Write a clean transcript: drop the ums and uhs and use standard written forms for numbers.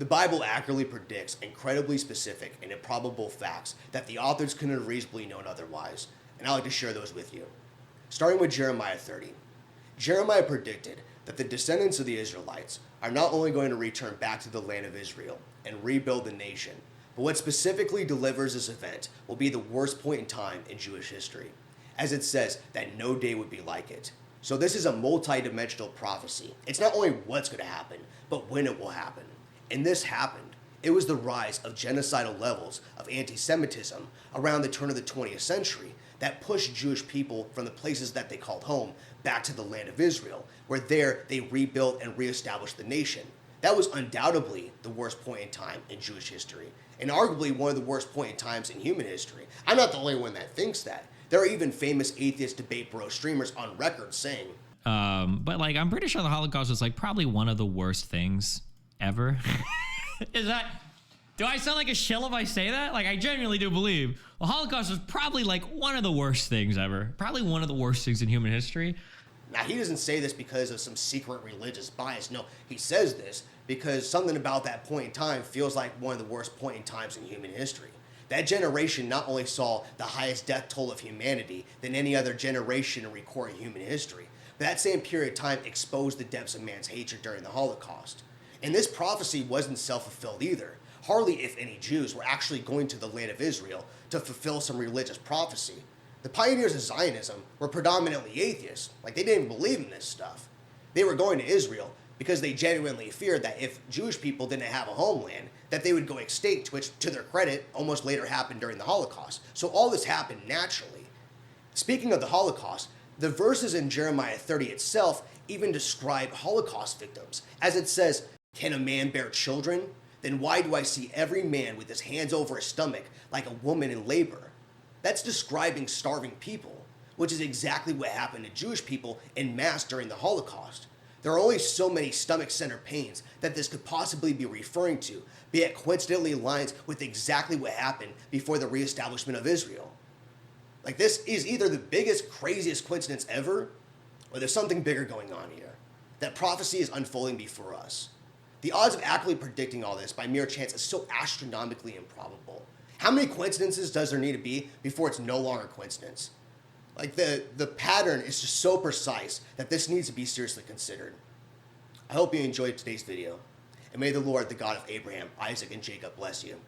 The Bible accurately predicts incredibly specific and improbable facts that the authors couldn't have reasonably known otherwise, and I'd like to share those with you. Starting with Jeremiah 30. Jeremiah predicted that the descendants of the Israelites are not only going to return back to the land of Israel and rebuild the nation, but what specifically delivers this event will be the worst point in time in Jewish history, as it says that no day would be like it. So this is a multi-dimensional prophecy. It's not only what's going to happen, but when it will happen. And this happened. It was the rise of genocidal levels of anti-Semitism around the turn of the 20th century that pushed Jewish people from the places that they called home back to the land of Israel, where there they rebuilt and reestablished the nation. That was undoubtedly the worst point in time in Jewish history, and arguably one of the worst point in times in human history. I'm not the only one that thinks that. There are even famous atheist debate bro streamers on record saying, but like, I'm pretty sure the Holocaust was like probably one of the worst things ever. Do I sound like a shill if I say that? Like, I genuinely do believe the Holocaust was probably like one of the worst things ever. Probably one of the worst things in human history. Now, he doesn't say this because of some secret religious bias. No, he says this because something about that point in time feels like one of the worst point in times in human history. That generation not only saw the highest death toll of humanity than any other generation in recorded human history, but that same period of time exposed the depths of man's hatred during the Holocaust. And this prophecy wasn't self-fulfilled either. Hardly, if any, Jews were actually going to the land of Israel to fulfill some religious prophecy. The pioneers of Zionism were predominantly atheists. Like, they didn't believe in this stuff. They were going to Israel because they genuinely feared that if Jewish people didn't have a homeland, that they would go extinct, which, to their credit, almost later happened during the Holocaust. So all this happened naturally. Speaking of the Holocaust, the verses in Jeremiah 30 itself even describe Holocaust victims, as it says, "Can a man bear children? Then why do I see every man with his hands over his stomach like a woman in labor?" That's describing starving people, which is exactly what happened to Jewish people en masse during the Holocaust. There are only so many stomach center pains that this could possibly be referring to, but yet coincidentally aligns with exactly what happened before the reestablishment of Israel. Like, this is either the biggest, craziest coincidence ever, or there's something bigger going on here. That prophecy is unfolding before us. The odds of accurately predicting all this by mere chance is so astronomically improbable. How many coincidences does there need to be before it's no longer a coincidence? Like, the pattern is just so precise that this needs to be seriously considered. I hope you enjoyed today's video, and may the Lord, the God of Abraham, Isaac, and Jacob bless you.